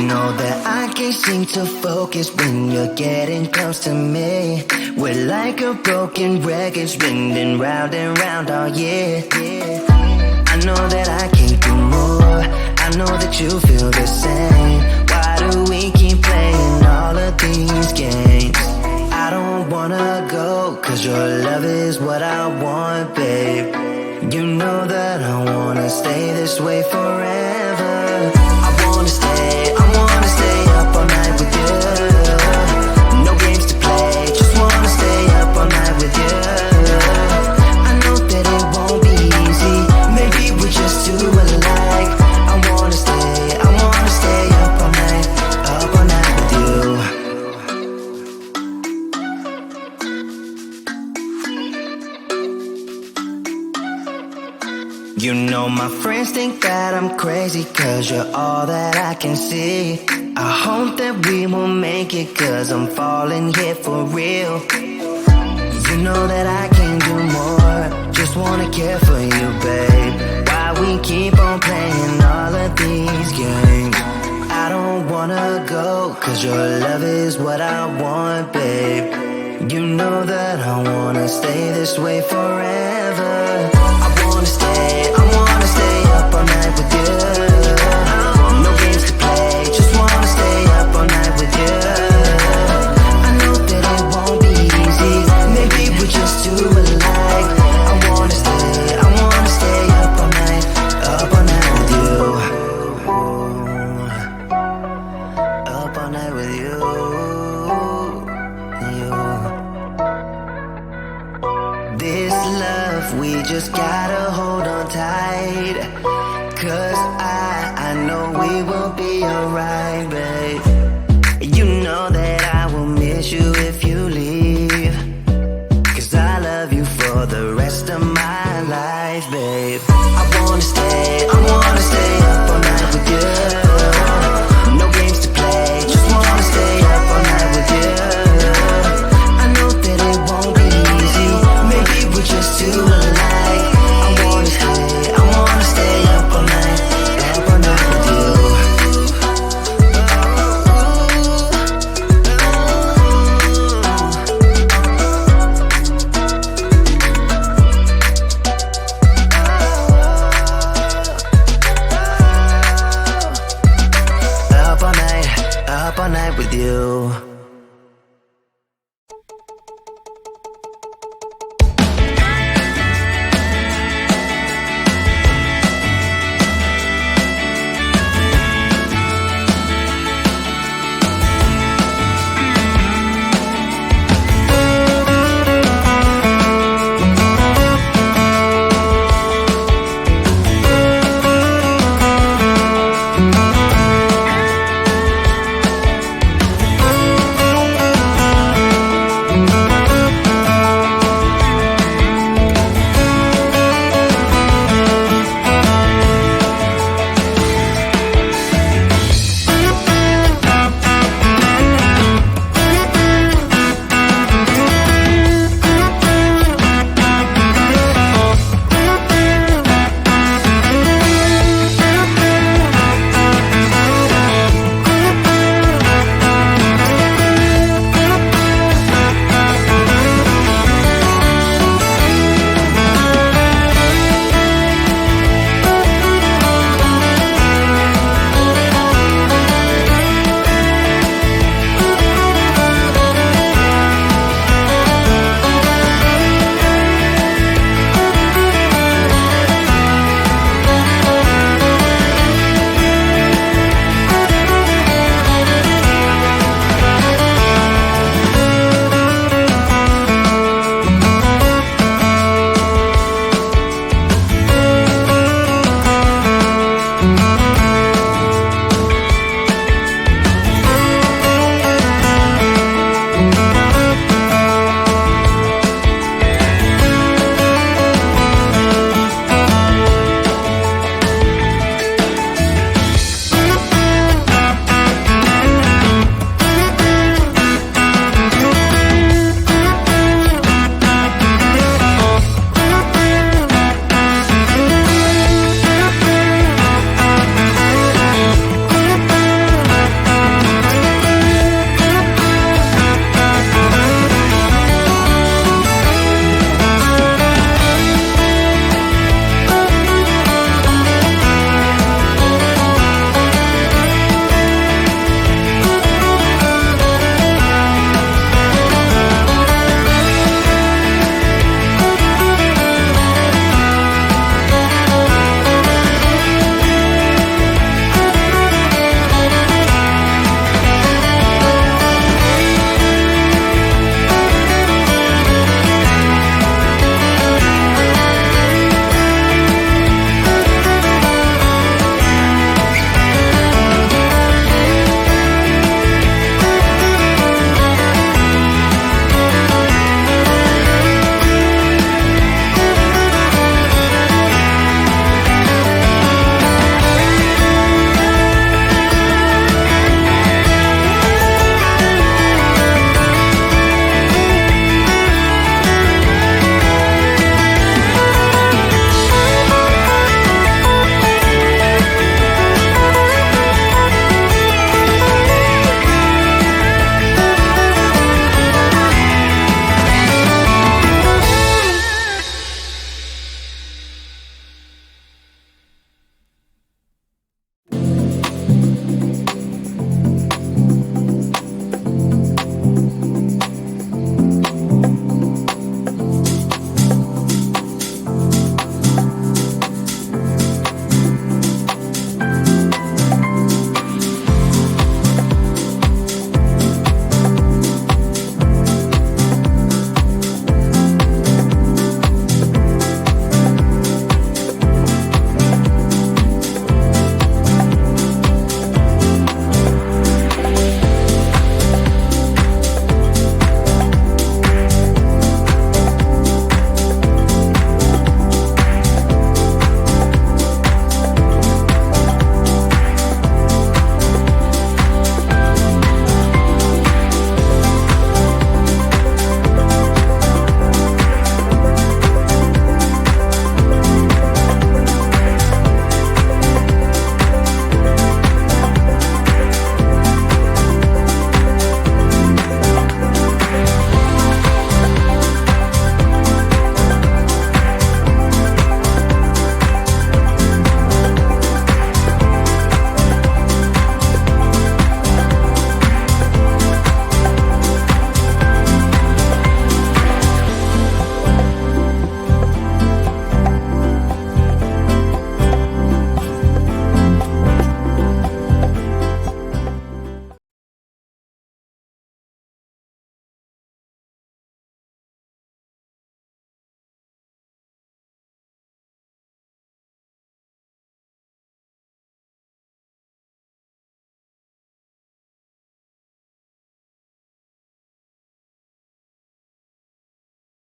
know that I can't seem to focus when you're getting close to me. We're like a broken record spinning round and round all year. I know that I can't do more, I know that you feel the same. Why do we keep playing all of these games? I don't wanna go, cause your love is what I want, babe. You know that I wanna stay this way forever. I wanna stay up all night with you. No games to play, just wanna stay up all night with you. I know that it won't be easy, maybe we're just too alike. I wanna stay up all night with you. You know my friends think that I'm crazy, cause you're all that I can see. I hope that we will make it, cause I'm falling here for real. You know that I can't do more, just wanna care for you, babe. Why we keep on playing all of these games? I don't wanna go, cause your love is what I want, babe. You know that I wanna stay this way forever. I wanna stay up all night with you. No games to play, just wanna stay up all night with you. I know that it won't be easy, maybe we're just too alike. I wanna stay up all night with you. Up all night with you. This love, we just gotta hold on tight. Cause I know we will be alright, babe. You know that I will miss you if you leave. Cause I love you for the rest of my life, babe. I wanna stay up all night with you. No games to play, just wanna stay up all night with you. I know that it won't be easy, maybe we're just too alike. I wanna stay up all night with you. Up all night with you.